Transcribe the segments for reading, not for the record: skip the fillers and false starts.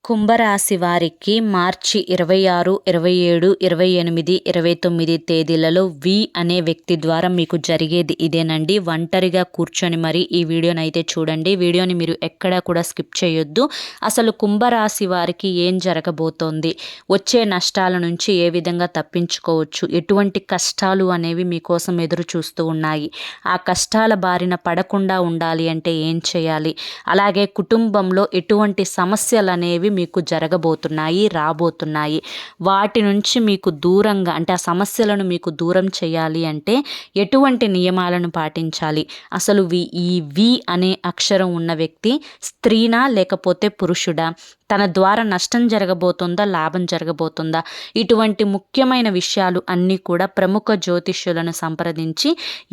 కుంభరాశి వారికి మార్చి 26, 27, 28, 29 తేదీలలో వి అనే వ్యక్తి ద్వారా మీకు జరిగేది ఇదేనండి. ఒంటరిగా కూర్చొని మరి ఈ వీడియోని అయితే చూడండి. వీడియోని మీరు ఎక్కడా కూడా స్కిప్ చేయొద్దు. అసలు కుంభరాశి వారికి ఏం జరగబోతోంది, వచ్చే నష్టాల నుంచి ఏ విధంగా తప్పించుకోవచ్చు, ఎటువంటి కష్టాలు అనేవి మీకోసం ఎదురు చూస్తూ ఉన్నాయి, ఆ కష్టాల బారిన పడకుండా ఉండాలి అంటే ఏం చేయాలి, అలాగే కుటుంబంలో ఎటువంటి సమస్యలు అనేవి మీకు జరగబోతున్నాయి, రాబోతున్నాయి, వాటి నుంచి మీకు దూరంగా అంటే ఆ సమస్యలను మీకు దూరం చేయాలి అంటే ఎటువంటి నియమాలను పాటించాలి, అసలు ఈ వి అనే అక్షరం ఉన్న వ్యక్తి స్త్రీనా లేకపోతే పురుషుడా, తన ద్వారా నష్టం జరగబోతుందా లాభం జరగబోతుందా, ఇటువంటి ముఖ్యమైన విషయాలు అన్నీ కూడా ప్రముఖ జ్యోతిష్యులను సంప్రదించి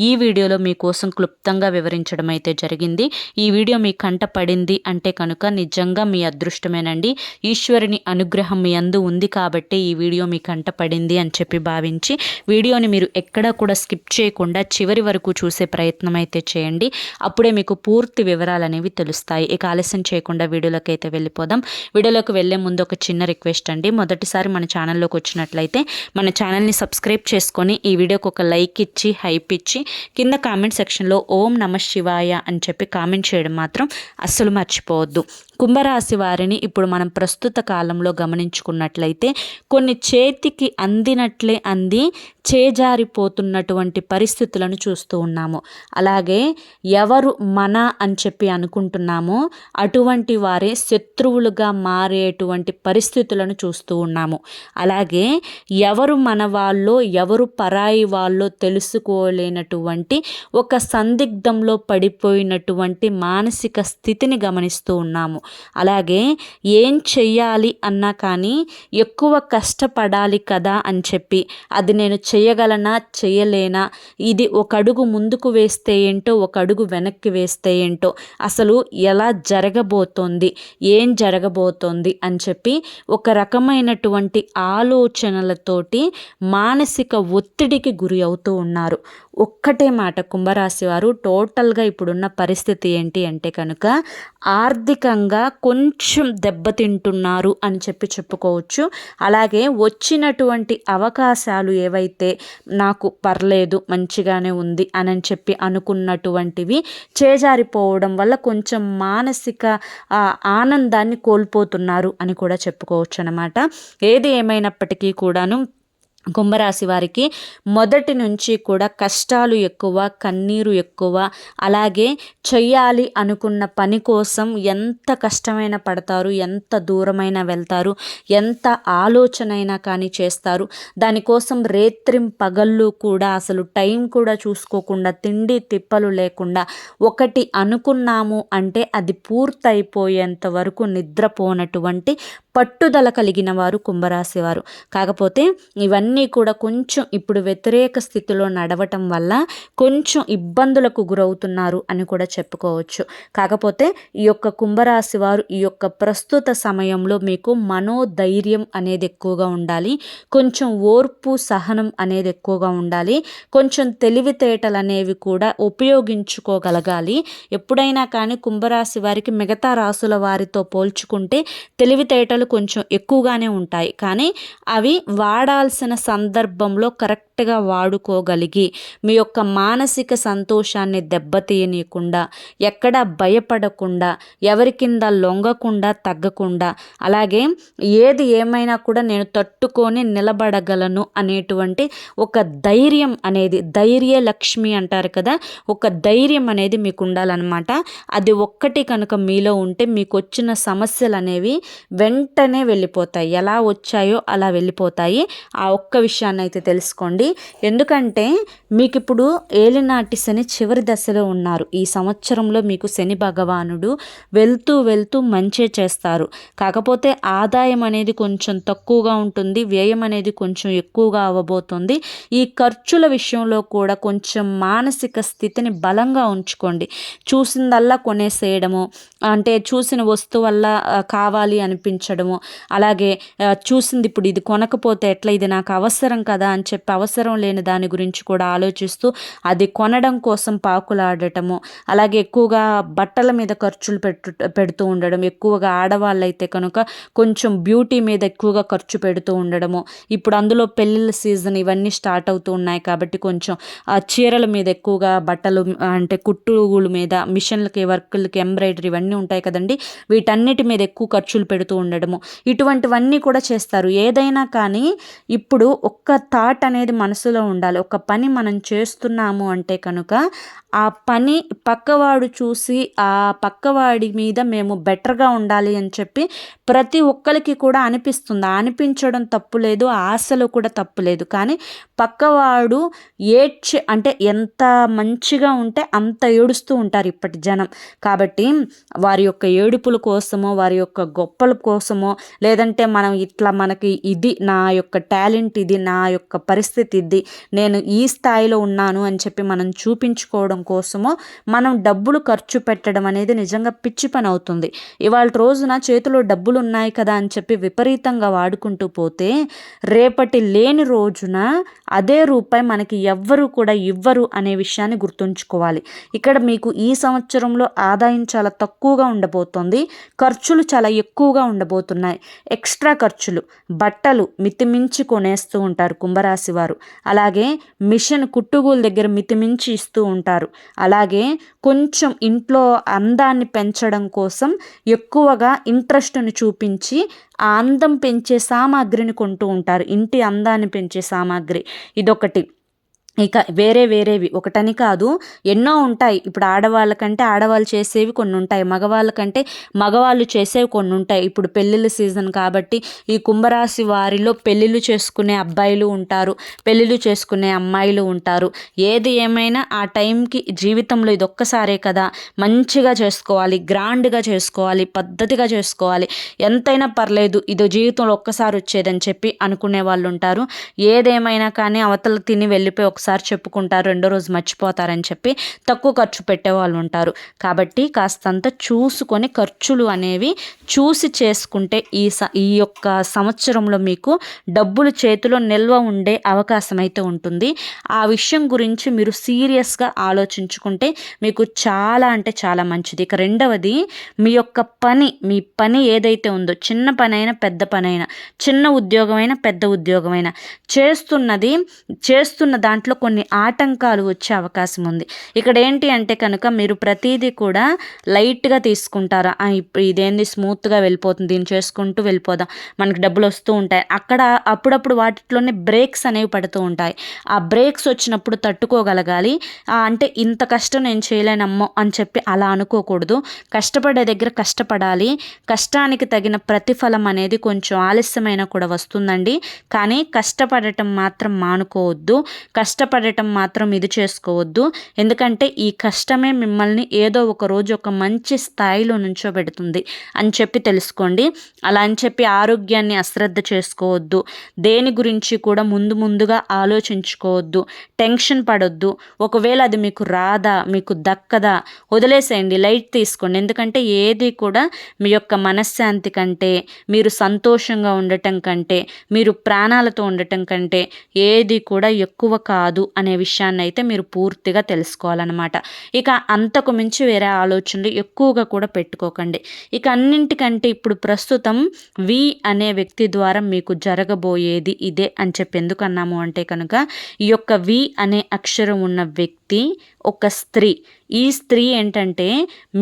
ఈ వీడియోలో మీకోసం క్లుప్తంగా వివరించడం అయితే జరిగింది. ఈ వీడియో మీ కంట పడింది అంటే కనుక నిజంగా మీ అదృష్టమేనండి. ఈశ్వరుని అనుగ్రహం మీ అందు ఉంది కాబట్టి ఈ వీడియో మీ కంట పడింది అని చెప్పి భావించి వీడియోని మీరు ఎక్కడా కూడా స్కిప్ చేయకుండా చివరి వరకు చూసే ప్రయత్నం అయితే చేయండి. అప్పుడే మీకు పూర్తి వివరాలు అనేవి తెలుస్తాయి. ఇక ఆలస్యం చేయకుండా వీడియోలోకి అయితే వెళ్ళిపోదాం. వీడియోలోకి వెళ్ళే ముందు ఒక చిన్న రిక్వెస్ట్ అండి. మొదటిసారి మన ఛానల్లోకి వచ్చినట్లయితే మన ఛానల్ని సబ్స్క్రైబ్ చేసుకొని ఈ వీడియోకి ఒక లైక్ ఇచ్చి హైప్ ఇచ్చి కింద కామెంట్ సెక్షన్లో ఓం నమః శివాయ అని చెప్పి కామెంట్ చేయడం మాత్రం అస్సలు మర్చిపోవద్దు. కుంభరాశి వారిని ఇప్పుడు మనం ప్రస్తుత కాలంలో గమనించుకున్నట్లయితే కొన్ని చేతికి అందినట్లే అంది చేజారిపోతున్నటువంటి పరిస్థితులను చూస్తూ ఉన్నాము. అలాగే ఎవరు మన అని చెప్పి అనుకుంటున్నామో అటువంటి వారే శత్రువులుగా మారేటువంటి పరిస్థితులను చూస్తూ ఉన్నాము. అలాగే ఎవరు మన వాళ్ళో ఎవరు పరాయి వాళ్ళో తెలుసుకోలేనటువంటి ఒక సందిగ్ధంలో పడిపోయినటువంటి మానసిక స్థితిని గమనిస్తూ ఉన్నాము. అలాగే ఏం చెయ్యాలి అన్నా కానీ ఎక్కువ కష్టపడాలి కదా అని చెప్పి అది నేను చేయగలనా చేయలేనా, ఇది ఒక అడుగు ముందుకు వేస్తే ఏంటో ఒక అడుగు వెనక్కి వేస్తే ఏంటో, అసలు ఎలా జరగబోతోంది ఏం జరగబోతోంది అని చెప్పి ఒక రకమైనటువంటి ఆలోచనలతోటి మానసిక ఒత్తిడికి గురి అవుతూ ఉన్నారు. ఒక్కటే మాట, కుంభరాశి వారు టోటల్గా ఇప్పుడున్న పరిస్థితి ఏంటి అంటే కనుక ఆర్థికంగా కొంచెం దెబ్బతింటున్నారు అని చెప్పి చెప్పుకోవచ్చు. అలాగే వచ్చినటువంటి అవకాశాలు ఏవైతే నాకు పర్లేదు మంచిగానే ఉంది అని చెప్పి అనుకున్నటువంటివి చేజారిపోవడం వల్ల కొంచెం మానసిక ఆనందాన్ని కోల్పోతున్నారు అని కూడా చెప్పుకోవచ్చు అన్నమాట. ఏది ఏమైనప్పటికీ కూడాను కుంభరాశి వారికి మొదటి నుంచి కూడా కష్టాలు ఎక్కువ, కన్నీరు ఎక్కువ. అలాగే చెయ్యాలి అనుకున్న పని కోసం ఎంత కష్టమైనా పడతారు, ఎంత దూరమైనా వెళ్తారు, ఎంత ఆలోచనైనా కానీ చేస్తారు. దానికోసం రేత్రింపగళ్ళు కూడా అసలు టైం కూడా చూసుకోకుండా తిండి తిప్పలు లేకుండా ఒకటి అనుకున్నాము అంటే అది పూర్తయిపోయేంత వరకు నిద్రపోనటువంటి పట్టుదల కలిగిన వారు కుంభరాశి వారు. కాకపోతే ఇవన్నీ కూడా కొంచెం ఇప్పుడు వ్యతిరేక స్థితిలో నడవటం వల్ల కొంచెం ఇబ్బందులకు గురవుతున్నారు అని కూడా చెప్పుకోవచ్చు. కాకపోతే ఈ యొక్క కుంభరాశి వారు ఈ యొక్క ప్రస్తుత సమయంలో మీకు మనోధైర్యం అనేది ఎక్కువగా ఉండాలి, కొంచెం ఓర్పు సహనం అనేది ఎక్కువగా ఉండాలి, కొంచెం తెలివితేటలు అనేవి కూడా ఉపయోగించుకోగలగాలి. ఎప్పుడైనా కానీ కుంభరాశి వారికి మిగతా రాసుల వారితో పోల్చుకుంటే తెలివితేటలు కొంచెం ఎక్కువగానే ఉంటాయి, కానీ అవి వాడాల్సిన సందర్భంలో కరెక్ట్గా వాడుకోగలిగి మీ యొక్క మానసిక సంతోషాన్ని దెబ్బతీయనీయకుండా, ఎక్కడ భయపడకుండా, ఎవరి కింద లొంగకుండా తగ్గకుండా, అలాగే ఏది ఏమైనా కూడా నేను తట్టుకొని నిలబడగలను అనేటువంటి ఒక ధైర్యం అనేది, ధైర్య లక్ష్మి అంటారు కదా, ఒక ధైర్యం అనేది మీకు ఉండాలన్నమాట. అది ఒక్కటి కనుక మీలో ఉంటే మీకు వచ్చిన సమస్యలు అనేవి వెంటనే వెళ్ళిపోతాయి, ఎలా వచ్చాయో అలా వెళ్ళిపోతాయి. ఆ ఒక్క విషయాన్ని అయితే తెలుసుకోండి. ఎందుకంటే మీకు ఇప్పుడు ఏలినాటి శని చివరి దశలో ఉన్నారు. ఈ సంవత్సరంలో మీకు శని భగవానుడు వెళ్తూ వెళ్తూ మంచే చేస్తారు. కాకపోతే ఆదాయం అనేది కొంచెం తక్కువగా ఉంటుంది, వ్యయం అనేది కొంచెం ఎక్కువగా అవ్వబోతుంది. ఈ ఖర్చుల విషయంలో కూడా కొంచెం మానసిక స్థితిని బలంగా ఉంచుకోండి. చూసిందల్లా కొనేసేయడము, అంటే చూసిన వస్తువు వల్ల కావాలి అనిపించడము, అలాగే చూసింది ఇప్పుడు ఇది కొనకపోతే ఎట్లా, ఇది నాకు అవసరం కదా అని చెప్పి అవసరం అవసరం లేని దాని గురించి కూడా ఆలోచిస్తూ అది కొనడం కోసం పాకులాడటము, అలాగే ఎక్కువగా బట్టల మీద ఖర్చులు పెడుతూ ఉండడం, ఎక్కువగా ఆడవాళ్ళైతే కనుక కొంచెం బ్యూటీ మీద ఎక్కువగా ఖర్చు పెడుతూ ఉండడము. ఇప్పుడు అందులో పెళ్ళిళ్ళ సీజన్ ఇవన్నీ స్టార్ట్ అవుతూ ఉన్నాయి కాబట్టి కొంచెం ఆ చీరల మీద ఎక్కువగా బట్టలు అంటే కుట్టుల మీద మిషన్లకి వర్కులకి ఎంబ్రాయిడరీ ఇవన్నీ ఉంటాయి కదండి, వీటన్నిటి మీద ఎక్కువ ఖర్చులు పెడుతూ ఉండడము, ఇటువంటివన్నీ కూడా చేస్తారు. ఏదైనా కానీ ఇప్పుడు ఒక్క థాట్ అనేది మనసులో ఉండాలి. ఒక పని మనం చేస్తున్నాము అంటే కనుక ఆ పని పక్కవాడు చూసి ఆ పక్కవాడి మీద మేము బెటర్గా ఉండాలి అని చెప్పి ప్రతి ఒక్కరికి కూడా అనిపిస్తుంది. అనిపించడం తప్పు లేదు, ఆశలో కూడా తప్పు లేదు. కానీ పక్కవాడు అంటే ఎంత మంచిగా ఉంటే అంత ఏడుస్తూ ఉంటారు ఇప్పటి జనం. కాబట్టి వారి యొక్క ఏడుపుల కోసమో, వారి యొక్క గొప్పల కోసమో, లేదంటే మనం ఇట్లా మనకి ఇది నా యొక్క టాలెంట్, ఇది నా యొక్క పరిస్థితి, ఇది నేను ఈ స్థాయిలో ఉన్నాను అని చెప్పి మనం చూపించుకోవడం కోసమో మనం డబ్బులు ఖర్చు పెట్టడం అనేది నిజంగా పిచ్చి పని అవుతుంది. ఇవాళ రోజున చేతిలో డబ్బులు ఉన్నాయి కదా అని చెప్పి విపరీతంగా వాడుకుంటూ పోతే రేపటి లేని రోజున అదే రూపాయి మనకి ఎవ్వరు కూడా ఇవ్వరు అనే విషయాన్ని గుర్తుంచుకోవాలి. ఇక్కడ మీకు ఈ సంవత్సరంలో ఆదాయం చాలా తక్కువగా ఉండబోతోంది, ఖర్చులు చాలా ఎక్కువగా ఉండబోతున్నాయి. ఎక్స్ట్రా ఖర్చులు, బట్టలు మితిమించి కొనేస్తూ ఉంటారు కుంభరాశి వారు. అలాగే మిషన్ కుట్టుగూల దగ్గర మితిమించి ఇస్తూ ఉంటారు. అలాగే కొంచెం ఇంట్లో అందాన్ని పెంచడం కోసం ఎక్కువగా ఇంట్రెస్ట్ని చూపించి ఆ అందం పెంచే సామాగ్రిని కొంటూ ఉంటారు. ఇంటి అందాన్ని పెంచే సామాగ్రి ఇదొకటి. ఇక వేరేవి ఒకటని కాదు, ఎన్నో ఉంటాయి. ఇప్పుడు ఆడవాళ్ళకంటే ఆడవాళ్ళు చేసేవి కొన్ని ఉంటాయి, మగవాళ్ళకంటే మగవాళ్ళు చేసేవి కొన్ని ఉంటాయి. ఇప్పుడు పెళ్ళిళ్ళ సీజన్ కాబట్టి ఈ కుంభరాశి వారిలో పెళ్ళిళ్ళు చేసుకునే అబ్బాయిలు ఉంటారు, పెళ్ళిళ్ళు చేసుకునే అమ్మాయిలు ఉంటారు. ఏది ఏమైనా ఆ టైంకి జీవితంలో ఇది ఒక్కసారే కదా, మంచిగా చేసుకోవాలి, గ్రాండ్గా చేసుకోవాలి, పద్ధతిగా చేసుకోవాలి, ఎంతైనా పర్లేదు ఇది జీవితంలో ఒక్కసారి వచ్చేదని చెప్పి అనుకునే వాళ్ళు ఉంటారు. ఏదేమైనా కానీ అవతల తిని వెళ్ళిపోయి ఒకసారి చెప్పుకుంటారు, రెండో రోజు మర్చిపోతారని చెప్పి తక్కువ ఖర్చు పెట్టే వాళ్ళు ఉంటారు. కాబట్టి కాస్తంత చూసుకొని ఖర్చులు అనేవి చూసి చేసుకుంటే ఈ యొక్క సంవత్సరంలో మీకు డబ్బులు చేతిలో నిల్వ ఉండే అవకాశం అయితే ఉంటుంది. ఆ విషయం గురించి మీరు సీరియస్గా ఆలోచించుకుంటే మీకు చాలా అంటే చాలా మంచిది. ఇక రెండవది, మీ పని ఏదైతే ఉందో, చిన్న పనైనా పెద్ద పనైనా, చిన్న ఉద్యోగమైనా పెద్ద ఉద్యోగమైనా, చేస్తున్న దాంట్లో కొన్ని ఆటంకాలు వచ్చే అవకాశం ఉంది. ఇక్కడ ఏంటి అంటే కనుక మీరు ప్రతిదీ కూడా లైట్గా తీసుకుంటారా, ఇప్పుడు ఇదేంది స్మూత్గా వెళ్ళిపోతుంది, దీన్ని చేసుకుంటూ వెళ్ళిపోదాం, మనకి డబ్బులు వస్తూ ఉంటాయి. అప్పుడప్పుడు వాటిలోనే బ్రేక్స్ అనేవి పడుతూ ఉంటాయి. ఆ బ్రేక్స్ వచ్చినప్పుడు తట్టుకోగలగాలి. అంటే ఇంత కష్టం నేను చేయలేనమ్మో అని చెప్పి అలా అనుకోకూడదు. కష్టపడే దగ్గర కష్టపడాలి. కష్టానికి తగిన ప్రతిఫలం అనేది కొంచెం ఆలస్యమైనా కూడా వస్తుందండి. కానీ కష్టపడటం మాత్రం మానుకోవద్దు, కష్టపడటం మాత్రం ఇది చేసుకోవద్దు. ఎందుకంటే ఈ కష్టమే మిమ్మల్ని ఏదో ఒక రోజు ఒక మంచి స్థాయిలో నుంచోబెడుతుంది అని చెప్పి తెలుసుకోండి. అలా అని చెప్పి ఆరోగ్యాన్ని అశ్రద్ధ చేసుకోవద్దు, దేని గురించి కూడా ముందుగా ఆలోచించుకోవద్దు, టెన్షన్ పడొద్దు. ఒకవేళ అది మీకు రాదా, మీకు దక్కదా, వదిలేసేయండి, లైట్ తీసుకోండి. ఎందుకంటే ఏది కూడా మీ యొక్క మనశ్శాంతి కంటే, మీరు సంతోషంగా ఉండటం కంటే, మీరు ప్రాణాలతో ఉండటం కంటే ఏది కూడా ఎక్కువ కాదు అనే విషయాన్ని అయితే మీరు పూర్తిగా తెలుసుకోవాలన్నమాట. ఇక అంతకు మించి వేరే ఆలోచనలు ఎక్కువగా కూడా పెట్టుకోకండి. ఇక అన్నింటికంటే ఇప్పుడు ప్రస్తుతం వి అనే వ్యక్తి ద్వారా మీకు జరగబోయేది ఇదే అని చెప్పి ఎందుకు అన్నాము అంటే కనుక, ఈ యొక్క వి అనే అక్షరం ఉన్న వ్యక్తి ఒక స్త్రీ. ఈ స్త్రీ ఏంటంటే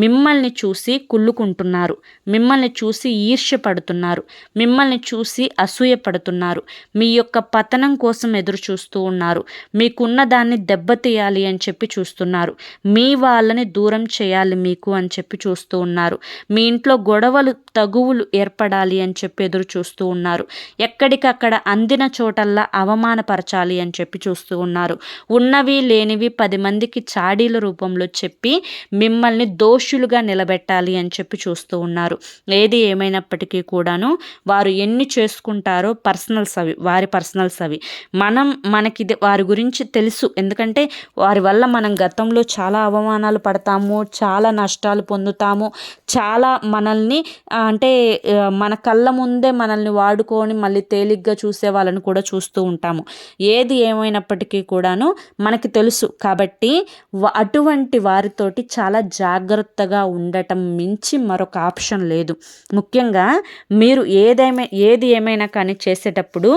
మిమ్మల్ని చూసి కుళ్ళుకుంటున్నారు, మిమ్మల్ని చూసి ఈర్ష్య పడుతున్నారు, మిమ్మల్ని చూసి అసూయ పడుతున్నారు, మీ యొక్క పతనం కోసం ఎదురు చూస్తూ ఉన్నారు, మీకున్న దాన్ని దెబ్బతీయాలి అని చెప్పి చూస్తున్నారు, మీ వాళ్ళని దూరం చేయాలి మీకు అని చెప్పి చూస్తూ ఉన్నారు, మీ ఇంట్లో గొడవలు తగువులు ఏర్పడాలి అని చెప్పి ఎదురు చూస్తూ ఉన్నారు, ఎక్కడికక్కడ అందిన చోటల్లా అవమానపరచాలి అని చెప్పి చూస్తూ ఉన్నారు, ఉన్నవి లేనివి 10 మందికి చాడీల రూపంలో చెప్పి మిమ్మల్ని దోషులుగా నిలబెట్టాలి అని చెప్పి చూస్తూ ఉన్నారు. ఏది ఏమైనప్పటికీ కూడాను వారు ఎన్ని చేసుకుంటారో పర్సనల్స్ అవి, వారి పర్సనల్స్ అవి. మనకి వారి గురించి తెలుసు. ఎందుకంటే వారి వల్ల మనం గతంలో చాలా అవమానాలు పడతాము, చాలా నష్టాలు పొందుతాము, చాలా మనల్ని అంటే మన కళ్ళ ముందే మనల్ని వాడుకొని మళ్ళీ తేలిగ్గా చూసే వాళ్ళని కూడా చూస్తూ ఉంటాము. ఏది ఏమైనప్పటికీ కూడాను మనకి తెలుసు. కాబట్టి అటువంటి వారితోటి చాలా జాగ్రత్తగా ఉండటం మించి మరొక ఆప్షన్ లేదు. ముఖ్యంగా మీరు ఏది ఏమైనా కానీ చేసేటప్పుడు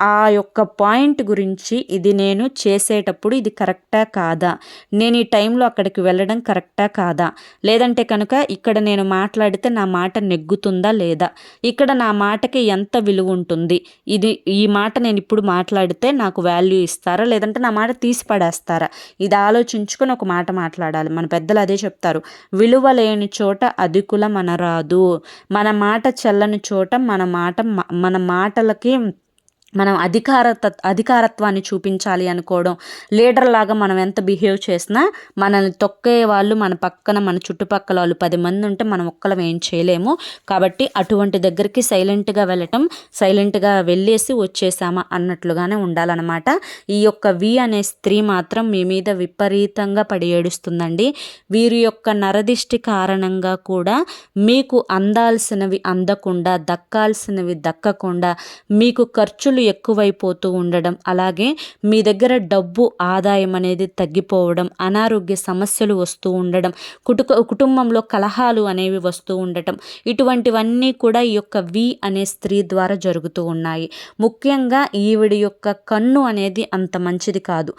ఆ యొక్క పాయింట్ గురించి, ఇది నేను చేసేటప్పుడు ఇది కరెక్టా కాదా, నేను ఈ టైంలో అక్కడికి వెళ్ళడం కరెక్టా కాదా, లేదంటే కనుక ఇక్కడ నేను మాట్లాడితే నా మాట నెగ్గుతుందా లేదా, ఇక్కడ నా మాటకి ఎంత విలువ ఉంటుంది, ఈ మాట నేను ఇప్పుడు మాట్లాడితే నాకు వాల్యూ ఇస్తారా, లేదంటే నా మాట తీసి పడేస్తారా, ఇది ఆలోచించుకొని ఒక మాట మాట్లాడాలి. మన పెద్దలు అదే చెప్తారు, విలువ లేని చోట అధికులం అనరాదు. మన మాట చెల్లని చోట మన మాటలకి మనం అధికారత్వాన్ని చూపించాలి అనుకోవడం, లీడర్ లాగా మనం ఎంత బిహేవ్ చేసినా మనల్ని తొక్కే వాళ్ళు మన పక్కన, మన చుట్టుపక్కల వాళ్ళు 10 మంది ఉంటే మనం ఒక్కలం ఏం చేయలేము. కాబట్టి అటువంటి దగ్గరికి సైలెంట్గా వెళ్ళటం, సైలెంట్గా వెళ్ళేసి వచ్చేసామా అన్నట్లుగానే ఉండాలన్నమాట. ఈ యొక్క వి అనే స్త్రీ మాత్రం మీ మీద విపరీతంగా పడి ఏడుస్తుందండి. వీరి యొక్క నరదిష్టి కారణంగా కూడా మీకు అందాల్సినవి అందకుండా, దక్కాల్సినవి దక్కకుండా, మీకు ఖర్చులు ఎక్కువైపోతూ ఉండడం, అలాగే మీ దగ్గర డబ్బు ఆదాయం అనేది తగ్గిపోవడం, అనారోగ్య సమస్యలు వస్తూ ఉండడం, కుటుంబంలో కలహాలు అనేవి వస్తూ ఉండటం, ఇటువంటివన్నీ కూడా ఈ యొక్క వి అనే స్త్రీ ద్వారా జరుగుతూ ఉన్నాయి. ముఖ్యంగా ఈవిడి యొక్క కన్ను అనేది అంత మంచిది కాదు.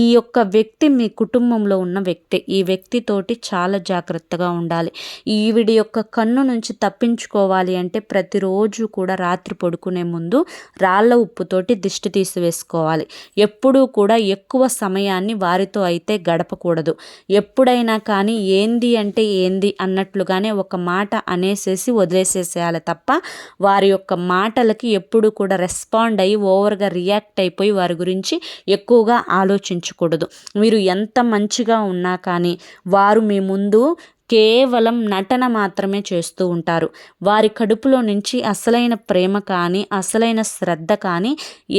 ఈ యొక్క వ్యక్తి మీ కుటుంబంలో ఉన్న వ్యక్తి. ఈ వ్యక్తితోటి చాలా జాగ్రత్తగా ఉండాలి. ఈవిడి యొక్క కన్ను నుంచి తప్పించుకోవాలి అంటే ప్రతిరోజు కూడా రాత్రి పడుకునే ముందు రాళ్ళ ఉప్పుతోటి దిష్టి తీసివేసుకోవాలి. ఎప్పుడూ కూడా ఎక్కువ సమయాన్ని వారితో అయితే గడపకూడదు. ఎప్పుడైనా కానీ ఏంది అంటే ఏంది అన్నట్లుగానే ఒక మాట అనేసేసి వదిలేసేసేయాలి తప్ప వారి యొక్క మాటలకి ఎప్పుడు కూడా రెస్పాండ్ అయ్యి ఓవర్గా రియాక్ట్ అయిపోయి వారి గురించి ఎక్కువగా ఆలోచించకూడదు. మీరు ఎంత మంచిగా ఉన్నా కానీ వారు మీ ముందు కేవలం నటన మాత్రమే చేస్తూ ఉంటారు. వారి కడుపులో నుంచి అసలైన ప్రేమ కానీ, అసలైన శ్రద్ధ కానీ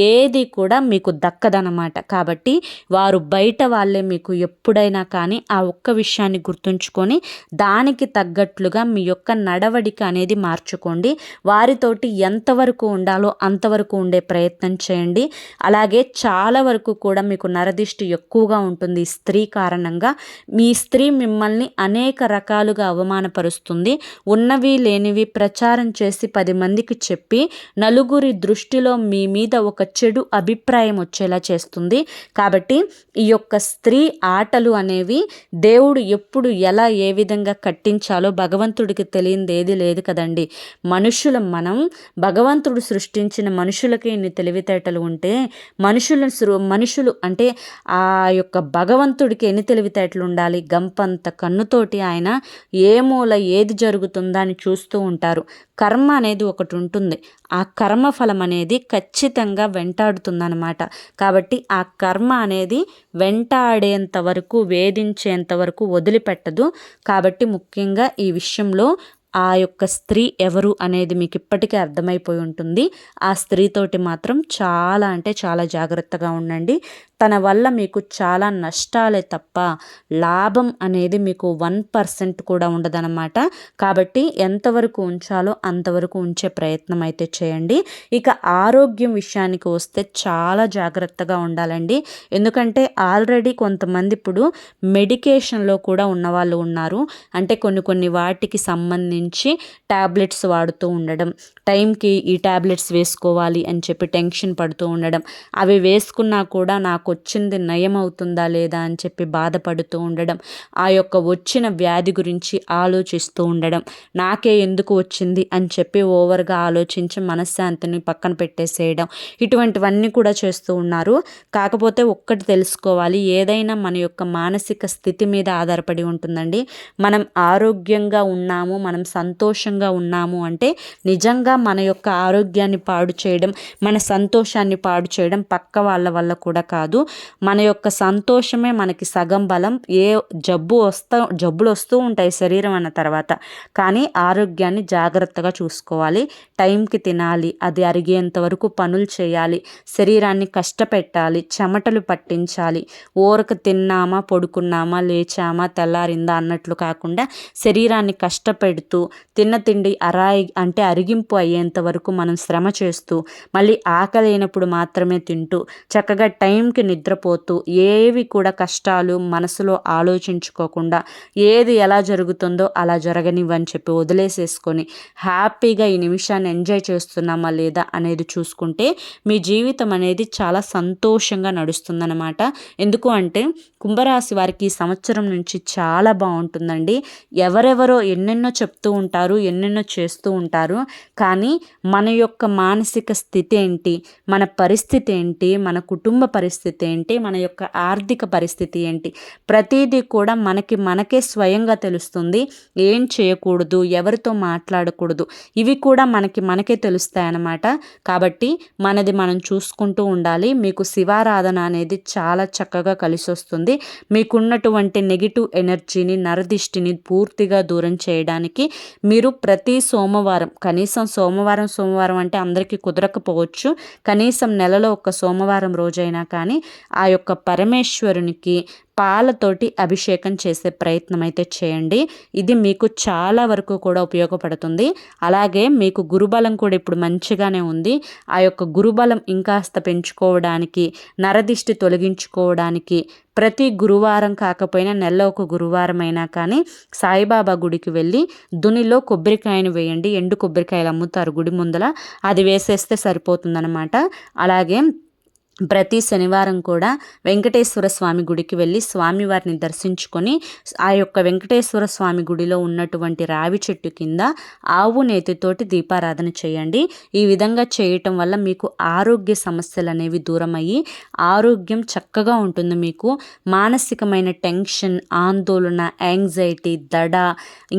ఏది కూడా మీకు దక్కదనమాట. కాబట్టి వారు బయట వాళ్ళే. మీకు ఎప్పుడైనా కానీ ఆ ఒక్క విషయాన్ని గుర్తుంచుకొని దానికి తగ్గట్లుగా మీ యొక్క నడవడిక అనేది మార్చుకోండి. వారితోటి ఎంతవరకు ఉండాలో అంతవరకు ఉండే ప్రయత్నం చేయండి. అలాగే చాలా వరకు కూడా మీకు నరదిష్టి ఎక్కువగా ఉంటుంది ఈ స్త్రీ కారణంగా. మీ స్త్రీ మిమ్మల్ని అనేక రకాలుగా అవమానపరుస్తుంది. ఉన్నవి లేనివి ప్రచారం చేసి 10 మందికి చెప్పి నలుగురి దృష్టిలో మీ మీద ఒక చెడు అభిప్రాయం వచ్చేలా చేస్తుంది. కాబట్టి ఈ యొక్క స్త్రీ ఆటలు అనేవి దేవుడు ఎప్పుడు ఎలా ఏ విధంగా కట్టించాలో భగవంతుడికి తెలియంది ఏది లేదు కదండి. మనం భగవంతుడు సృష్టించిన మనుషులకి ఇన్ని తెలివితేటలు ఉంటే మనుషులు అంటే ఆ యొక్క భగవంతుడికి ఎన్ని తెలివితేటలు ఉండాలి. గంపంత కన్నుతోటి ఆయన ఏ మూల ఏది జరుగుతుందా అని చూస్తూ ఉంటారు. కర్మ అనేది ఒకటి ఉంటుంది. ఆ కర్మ ఫలం అనేది ఖచ్చితంగా వెంటాడుతుందన్నమాట. కాబట్టి ఆ కర్మ అనేది వెంటాడేంత వరకు, వేధించేంత వరకు వదిలిపెట్టదు. కాబట్టి ముఖ్యంగా ఈ విషయంలో ఆ యొక్క స్త్రీ ఎవరు అనేది మీకు ఇప్పటికే అర్థమైపోయి ఉంటుంది. ఆ స్త్రీతోటి మాత్రం చాలా అంటే చాలా జాగ్రత్తగా ఉండండి. తన వల్ల మీకు చాలా నష్టాలే తప్ప లాభం అనేది మీకు 1% కూడా ఉండదన్నమాట. కాబట్టి ఎంతవరకు ఉంచాలో అంతవరకు ఉంచే ప్రయత్నం అయితే చేయండి. ఇక ఆరోగ్యం విషయానికి వస్తే చాలా జాగ్రత్తగా ఉండాలండి. ఎందుకంటే ఆల్రెడీ కొంతమంది ఇప్పుడు మెడికేషన్లో కూడా ఉన్నవాళ్ళు ఉన్నారు. అంటే కొన్ని వాటికి సంబంధించి ట్యాబ్లెట్స్ వాడుతూ ఉండడం, టైంకి ఈ ట్యాబ్లెట్స్ వేసుకోవాలి అని చెప్పి టెన్షన్ పడుతూ ఉండడం, అవి వేసుకున్నా కూడా నాకు వచ్చింది నయం అవుతుందా లేదా అని చెప్పి బాధపడుతూ ఉండడం, ఆ యొక్క వచ్చిన వ్యాధి గురించి ఆలోచిస్తూ ఉండడం, నాకే ఎందుకు వచ్చింది అని చెప్పి ఓవర్గా ఆలోచించి మనశ్శాంతిని పక్కన పెట్టేసేయడం, ఇటువంటివన్నీ కూడా చేస్తూ ఉన్నారు. కాకపోతే ఒక్కటి తెలుసుకోవాలి, ఏదైనా మన యొక్క మానసిక స్థితి మీద ఆధారపడి ఉంటుందండి. మనం ఆరోగ్యంగా ఉన్నాము, మనం సంతోషంగా ఉన్నాము అంటే నిజంగా అదనంగా మన యొక్క ఆరోగ్యాన్ని పాడు చేయడం, మన సంతోషాన్ని పాడు చేయడం పక్క వాళ్ళ వల్ల కూడా కాదు. మన యొక్క సంతోషమే మనకి సగం బలం. జబ్బులు వస్తూ ఉంటాయి శరీరం అన్న తర్వాత, కానీ ఆరోగ్యాన్ని జాగ్రత్తగా చూసుకోవాలి. టైంకి తినాలి, అది అరిగేంత వరకు పనులు చేయాలి, శరీరాన్ని కష్టపెట్టాలి, చెమటలు పట్టించాలి. ఊరక తిన్నామా, పడుకున్నామా, లేచామా, తెల్లారిందా అన్నట్లు కాకుండా శరీరాన్ని కష్టపెడుతూ తిన్న తిండి అరిగింపు అయ్యేంత వరకు మనం శ్రమ చేస్తూ, మళ్ళీ ఆకలి అయినప్పుడు మాత్రమే తింటూ, చక్కగా టైంకి నిద్రపోతూ, ఏవి కూడా కష్టాలు మనసులో ఆలోచించుకోకుండా ఏది ఎలా జరుగుతుందో అలా జరగనివ్వని చెప్పి వదిలేసేసుకొని హ్యాపీగా ఈ నిమిషాన్ని ఎంజాయ్ చేస్తున్నామా లేదా అనేది చూసుకుంటే మీ జీవితం అనేది చాలా సంతోషంగా నడుస్తుందన్నమాట. ఎందుకు అంటే కుంభరాశి వారికి ఈ సంవత్సరం నుంచి చాలా బాగుంటుందండి. ఎవరెవరో ఎన్నెన్నో చెప్తూ ఉంటారు, ఎన్నెన్నో చేస్తూ ఉంటారు, కానీ మన యొక్క మానసిక స్థితి ఏంటి, మన పరిస్థితి ఏంటి, మన కుటుంబ పరిస్థితి ఏంటి, మన యొక్క ఆర్థిక పరిస్థితి ఏంటి, ప్రతిదీ కూడా మనకే స్వయంగా తెలుస్తుంది. ఏం చేయకూడదు, ఎవరితో మాట్లాడకూడదు, ఇవి కూడా మనకే తెలుస్తాయన్నమాట. కాబట్టి మనది మనం చూసుకుంటూ ఉండాలి. మీకు శివారాధన అనేది చాలా చక్కగా కలిసి వస్తుంది. మీకున్నటువంటి నెగిటివ్ ఎనర్జీని, నరదిష్టిని పూర్తిగా దూరం చేయడానికి మీరు ప్రతి సోమవారం, కనీసం సోమవారం అంటే అందరికీ కుదరకపోవచ్చు, కనీసం నెలలో ఒక సోమవారం రోజైనా కానీ ఆ యొక్క పరమేశ్వరునికి పాలతోటి అభిషేకం చేసే ప్రయత్నం అయితే చేయండి. ఇది మీకు చాలా వరకు కూడా ఉపయోగపడుతుంది. అలాగే మీకు గురుబలం కూడా ఇప్పుడు మంచిగానే ఉంది. ఆ యొక్క గురుబలం ఇంకాస్త పెంచుకోవడానికి, నరదిష్టి తొలగించుకోవడానికి ప్రతి గురువారం కాకపోయినా నెలలో ఒక గురువారం అయినా కానీ సాయిబాబా గుడికి వెళ్ళి దునిలో కొబ్బరికాయను వేయండి. ఎండు కొబ్బరికాయలు అమ్ముతారు గుడి ముందల, అది వేసేస్తే సరిపోతుందన్నమాట. అలాగే ప్రతి శనివారం కూడా వెంకటేశ్వర స్వామి గుడికి వెళ్ళి స్వామివారిని దర్శించుకొని ఆ యొక్క వెంకటేశ్వర స్వామి గుడిలో ఉన్నటువంటి రావి చెట్టు కింద ఆవు నేతితోటి దీపారాధన చేయండి. ఈ విధంగా చేయటం వల్ల మీకు ఆరోగ్య సమస్యలు అనేవి దూరం అయ్యి ఆరోగ్యం చక్కగా ఉంటుంది. మీకు మానసికమైన టెన్షన్, ఆందోళన, యాంగ్జైటీ, దడ,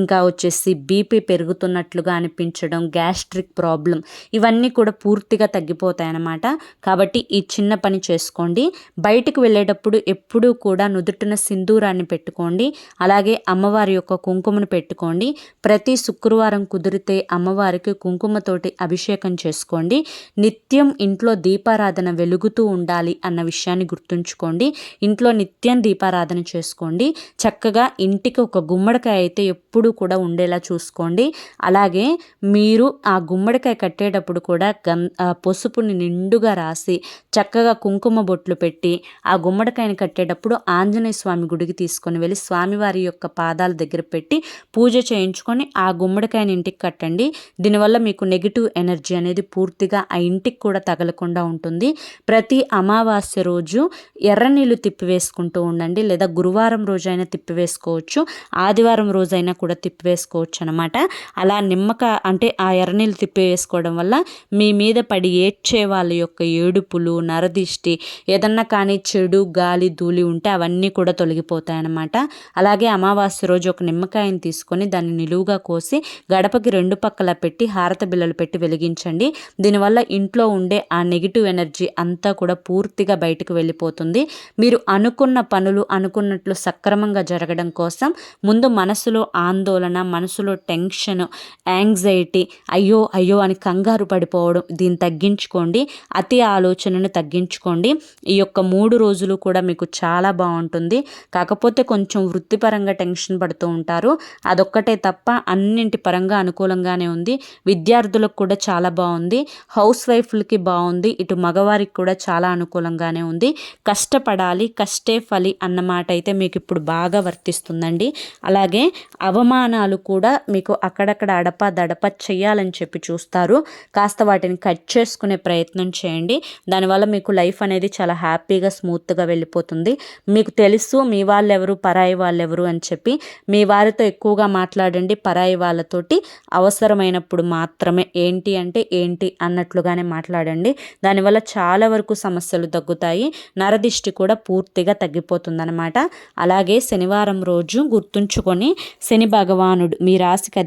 ఇంకా వచ్చేసి బీపీ పెరుగుతున్నట్లుగా అనిపించడం, గ్యాస్ట్రిక్ ప్రాబ్లం, ఇవన్నీ కూడా పూర్తిగా తగ్గిపోతాయన్నమాట. కాబట్టి ఈ చిన్న పని చేసుకోండి. బయటకు వెళ్ళేటప్పుడు ఎప్పుడూ కూడా నుదుటిన సింధూరాన్ని పెట్టుకోండి. అలాగే అమ్మవారి యొక్క కుంకుమను పెట్టుకోండి. ప్రతి శుక్రవారం కుదిరితే అమ్మవారికి కుంకుమతోటి అభిషేకం చేసుకోండి. నిత్యం ఇంట్లో దీపారాధన వెలుగుతూ ఉండాలి అన్న విషయాన్ని గుర్తుంచుకోండి. ఇంట్లో నిత్యం దీపారాధన చేసుకోండి. చక్కగా ఇంటికి ఒక గుమ్మడికాయ అయితే ఎప్పుడూ కూడా ఉండేలా చూసుకోండి. అలాగే మీరు ఆ గుమ్మడికాయ కట్టేటప్పుడు కూడా పసుపుని నిండుగా రాసి చక్కగా కుంకుమ బొట్లు పెట్టి ఆ గుమ్మడికాయని కట్టేటప్పుడు ఆంజనేయ స్వామి గుడికి తీసుకొని వెళ్ళి స్వామివారి యొక్క పాదాల దగ్గర పెట్టి పూజ చేయించుకొని ఆ గుమ్మడికాయని ఇంటికి కట్టండి. దీనివల్ల మీకు నెగిటివ్ ఎనర్జీ అనేది పూర్తిగా ఆ ఇంటికి కూడా తగలకుండా ఉంటుంది. ప్రతి అమావాస్య రోజు ఎర్ర నీళ్ళు తిప్పివేసుకుంటూ ఉండండి, లేదా గురువారం రోజైనా తిప్పివేసుకోవచ్చు, ఆదివారం రోజైనా కూడా తిప్పివేసుకోవచ్చు అనమాట. అలా అంటే ఆ ఎర్ర నీళ్ళు తిప్పివేసుకోవడం వల్ల మీ మీద పడి ఏడ్చే వాళ్ళ యొక్క ఏడుపులు, నరదిష్టి, ఏదన్నా కానీ చెడు గాలి ధూళి ఉంటే అవన్నీ కూడా తొలగిపోతాయన్నమాట. అలాగే అమావాస్య రోజు ఒక నిమ్మకాయని తీసుకొని దాన్ని నిలువుగా కోసి గడపకి 2 పక్కల పెట్టి హారత బిళ్ళలు పెట్టి వెలిగించండి. దీనివల్ల ఇంట్లో ఉండే ఆ నెగిటివ్ ఎనర్జీ అంతా కూడా పూర్తిగా బయటకు వెళ్ళిపోతుంది. మీరు అనుకున్న పనులు అనుకున్నట్లు సక్రమంగా జరగడం కోసం ముందు మనసులో ఆందోళన, మనసులో టెన్షన్, యాంగ్జైటీ, అయ్యో అని కంగారు పడిపోవడం, దీన్ని తగ్గించుకోండి. అతి ఆలోచనను తగ్గించుకోండి. ఈ యొక్క 3 రోజులు కూడా మీకు చాలా బాగుంటుంది. కాకపోతే కొంచెం వృత్తిపరంగా టెన్షన్ పడుతూ ఉంటారు, అదొక్కటే తప్ప అన్నింటి పరంగా అనుకూలంగానే ఉంది. విద్యార్థులకు కూడా చాలా బాగుంది, హౌస్ వైఫ్లకి బాగుంది, ఇటు మగవారికి కూడా చాలా అనుకూలంగానే ఉంది. కష్టపడాలి, కష్టే ఫలి అన్నమాట అయితే మీకు ఇప్పుడు బాగా వర్తిస్తుందండి. అలాగే అవమానాలు కూడా మీకు అక్కడక్కడ అడప దడప చేయాలని చెప్పి చూస్తారు. కాస్త వాటిని కట్ చేసుకునే ప్రయత్నం చేయండి. దానివల్ల మీకు మీకు లైఫ్ అనేది చాలా హ్యాపీగా స్మూత్గా వెళ్ళిపోతుంది. మీకు తెలుసు మీ వాళ్ళెవరు పరాయి వాళ్ళెవరు అని చెప్పి మీ వారితో ఎక్కువగా మాట్లాడండి. పరాయి వాళ్ళతోటి అవసరమైనప్పుడు మాత్రమే ఏంటి అంటే ఏంటి అన్నట్లుగానే మాట్లాడండి. దానివల్ల చాలా వరకు సమస్యలు తగ్గుతాయి. నరదిష్టి కూడా పూర్తిగా తగ్గిపోతుందన్నమాట. అలాగే శనివారం రోజు గుర్తుంచుకొని శని భగవానుడు మీ రాశికి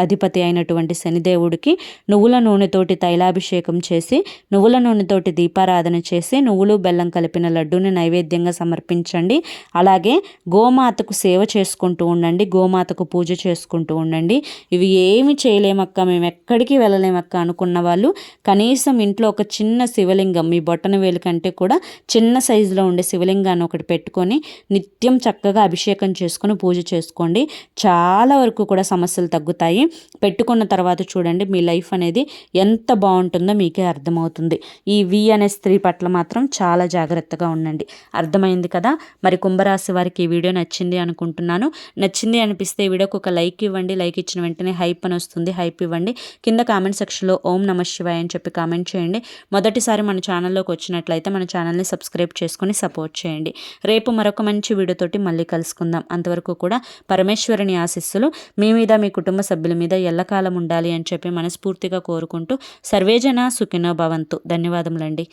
అధిపతి అయినటువంటి శనిదేవుడికి నువ్వుల నూనెతోటి తైలాభిషేకం చేసి నువ్వుల నూనెతోటి దీపారాధన చేసి నువ్వులు బెల్లం కలిపిన లడ్డూని నైవేద్యంగా సమర్పించండి. అలాగే గోమాతకు సేవ చేసుకుంటూ ఉండండి. గోమాతకు పూజ చేసుకుంటూ ఉండండి. ఇవి ఏమి చేయలేమక్క, మేము ఎక్కడికి వెళ్ళలేమక్క అనుకున్న వాళ్ళు కనీసం ఇంట్లో ఒక చిన్న శివలింగం మీ బొట్టన వేలు కంటే కూడా చిన్న సైజులో ఉండే శివలింగాన్ని ఒకటి పెట్టుకొని నిత్యం చక్కగా అభిషేకం చేసుకొని పూజ చేసుకోండి. చాలా వరకు కూడా సమస్యలు తగ్గుతాయి. పెట్టుకున్న తర్వాత చూడండి మీ లైఫ్ అనేది ఎంత బాగుంటుందో మీకే అర్థమవుతుంది. ఈ వి అనే స్త్రీ పట్ల మాత్రం చాలా జాగ్రత్తగా ఉండండి. అర్థమైంది కదా? మరి కుంభరాశి వారికి ఈ వీడియో నచ్చింది అనుకుంటున్నాను. నచ్చింది అనిపిస్తే ఈ వీడియోకి ఒక లైక్ ఇవ్వండి. లైక్ ఇచ్చిన వెంటనే హైప్ అని వస్తుంది, హైప్ ఇవ్వండి. కింద కామెంట్ సెక్షన్లో ఓం నమః శివాయ అని చెప్పి కామెంట్ చేయండి. మొదటిసారి మన ఛానల్లోకి వచ్చినట్లయితే మన ఛానల్ని సబ్స్క్రైబ్ చేసుకొని సపోర్ట్ చేయండి. రేపు మరొక మంచి వీడియోతోటి మళ్ళీ కలుసుకుందాం. అంతవరకు కూడా పరమేశ్వరుని ఆశీస్సులు మీ మీద మీ కుటుంబ సభ్యుల మీద ఎల్లకాలం ఉండాలి అని చెప్పి మనస్ఫూర్తిగా కోరుకుంటూ సర్వేజన సుఖినో భవంతు. ధన్యవాదములండి.